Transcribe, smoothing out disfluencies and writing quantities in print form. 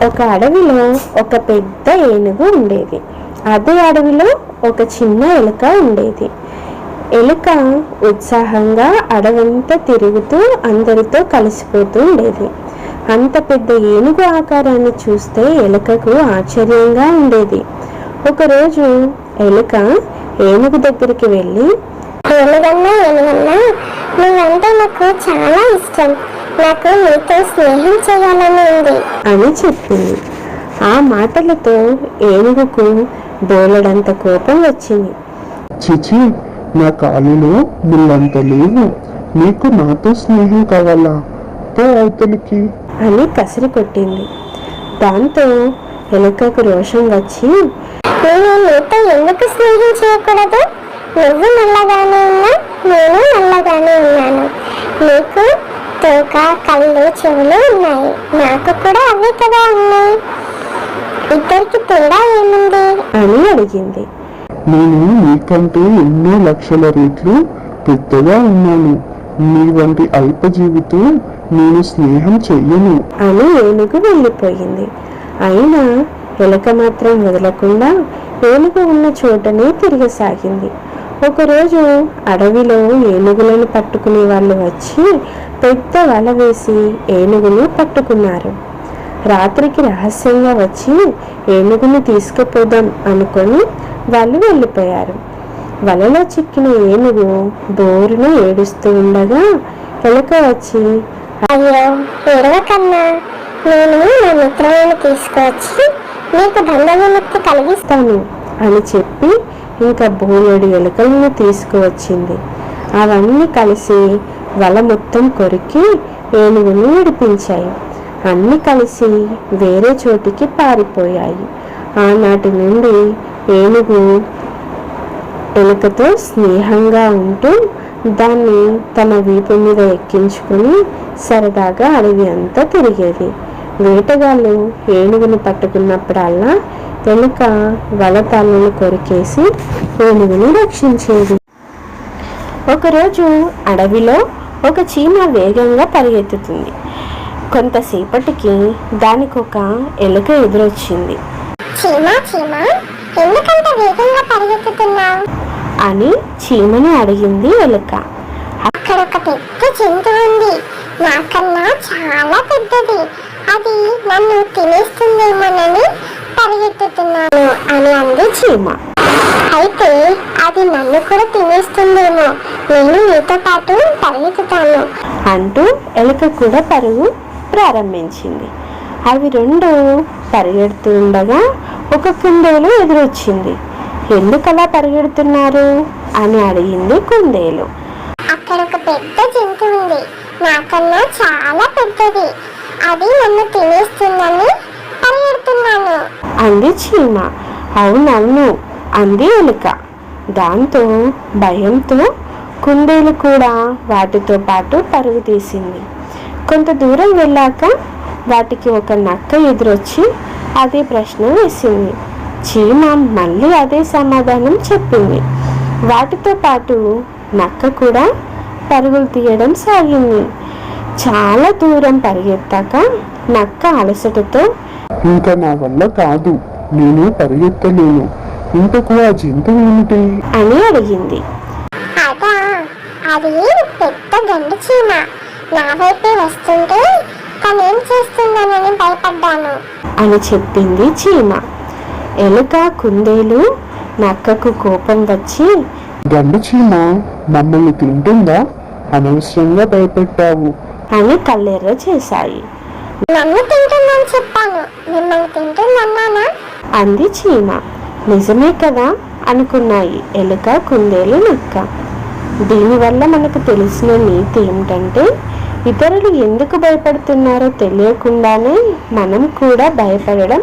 ఒక అడవిలో ఒక పెద్ద ఏనుగు ఉండేది. అదే అడవిలో ఒక చిన్న ఎలుక ఉండేది. ఎలుక ఉత్సాహంగా అడవంతా తిరుగుతూ అందరితో కలిసిపోతూ ఉండేది. అంత పెద్ద ఏనుగు ఆకారాన్ని చూస్తే ఎలుకకు ఆశ్చర్యంగా ఉండేది. ఒకరోజు ఎలుక ఏనుగు దగ్గరికి వెళ్ళి, ఏనుగన్నా నువ్వంటే నాకు చాలా ఇష్టం, నాకు నీతో స్నేహం చేయాలని ఉంది అని చెప్పింది. ఆ మాటలతో ఏనుగుకు బోలెడంత కోపం వచ్చింది. చిచి, నా కాలిలో ముళ్ళంత లేవు, నీకు నాతో స్నేహం కావాలా? తో అవతలికి అని కసిరి కొట్టింది. దాంతో ఎలుకకు రోషం వచ్చి, నేను నీతో ఎందుకు స్నేహం చేయకూడదు? నువ్వు నల్లగానే ఉన్నా, నేను నల్లగానే ఉన్నాను. నీకు తోక, కళ్ళు, చెవులు ఉన్నాయి, నాకు కూడా అవే కదా ఉన్నాయి. ఇద్దరికి తేడా ఏముంది అని అడిగింది. నేను నీకంటే ఎన్నో లక్షల రెట్లు పెద్దగా ఉన్నాను. నీ వంటి అల్పజీవితో నేను స్నేహం చెయ్యను అని ఏనుగు వెళ్ళిపోయింది. అయినా ఎలుక మాత్రం వదలకుండా ఏనుగు ఉన్న చోటనే తిరగసాగింది. ఒకరోజు అడవిలో ఏనుగులను పట్టుకునే వాళ్ళు వచ్చి పెద్ద వల వేసి ఏనుగును పట్టుకున్నారు. రాత్రికి రహస్యంగా వచ్చి ఏనుగును తీసుకుపోదాం అనుకొని వాళ్ళు వెళ్ళిపోయారు. వలలో చిక్కిన ఏనుగు బోరున ఏడుస్తూ ఉండగా ఎలుక వచ్చి, అయ్యో ఏడవకన్నా, నేను నా మిత్రులను తీసుకువచ్చి నీకు బంధవిముక్తి కలిగిస్తాను అని చెప్పి ఇంకా బోలెడు ఎలుకలను తీసుకువచ్చింది. అవన్నీ కలిసి వల మొత్తం కొరికి ఏనుగును విడిపించాయి. అన్నీ కలిసి వేరే చోటికి పారిపోయాయి. ఆనాటి నుండి ఏనుగు ఎలుకతో స్నేహంగా ఉంటూ దాన్ని తన వీపు మీద ఎక్కించుకుని సరదాగా అడవి అంతా తిరిగేది. వేటగాళ్ళు ఏనుగును పట్టుకున్నప్పుడల్లా ఎలుక వల తాళ్ళను కొరికేసి ఏనుగుని రక్షించేది. ఒకరోజు అడవిలో ఒక చీమ వేగంగా పరిగెత్తుతుంది. కొంతసేపటికి దానికి ఒక ఎలుక ఎదురొచ్చింది. చీమా చీమా, ఎందుకంత వేగంగా పరిగెత్తుతున్నావు అని చీమని అడిగింది ఎలుక. అక్కడ ఒక పెద్ద జంతువు ఉంది, నాకన్నా చాలా పెద్దది. అది నన్ను తినేస్తుందేమోనని పరిగెత్తుతున్నాను అని అంది చీమ. అయితే అది నన్ను కూడా తినేస్తుందేమో, నేను నీతో పాటు పరిగెత్తుతాను అంటూ ఎలుక కూడా పరుగు ప్రారంభించింది. అవి రెండు పరిగెడుతూ ఉండగా ఒక కుందేలు ఎదురొచ్చింది. ఎందుకలా పరిగెడుతున్నారు అని అడిగింది కుందేలు. అక్కడ ఒక పెద్ద జంతువు ఉంది, నాకన్నా చాలా పెద్దది. అది నన్ను తినేస్తుందని పరిగెడుతున్నాను అంది చీమ. అవునవును అంది ఎలుక. దాంతో భయంతో కుందేలు కూడా వాటితో పాటు పరుగు తీసింది. కొంత దూరం వెళ్ళాక వాటికి ఒక నక్క ఎదురొచ్చి అదే ప్రశ్న వేసింది. చీమ మళ్ళీ అదే సమాధానం చెప్పింది. వాటితో పాటు నక్క కూడా పరుగులు తీయడం సాగింది. చాలా దూరం పరిగెత్తాక నక్క అలసటతో, ఇంకా నా వల్ల కాదు, నేను పరిగెత్తలేను, ఇంతకు ఆ జంతువు ఏమిటి అని అడిగింది. అదా, అది పెద్ద గండు చీమ. నా వైపే వస్తుంటే తనేం చేస్తుందనని భయపడ్డాను అని చెప్పింది చీమ. ఎలుక, కుందేలు నక్కకు కోపం వచ్చి, గండు చీమ మమ్మల్ని తింటుందా? అనవసరంగా భయపెట్టావు అని కళ్ళెర్ర చేశాయి. నన్ను తింటుందని చెప్పాను, మిమ్మల్ని తింటుందన్నానా అంది చీమ. నిజమే కదా అనుకున్నాయి ఎలుక, కుందేలు, నక్క. దీనివల్ల మనకు తెలిసిన నీతి ఏమిటంటే, ఇతరులు ఎందుకు భయపడుతున్నారో తెలియకుండానే మనం కూడా భయపడడం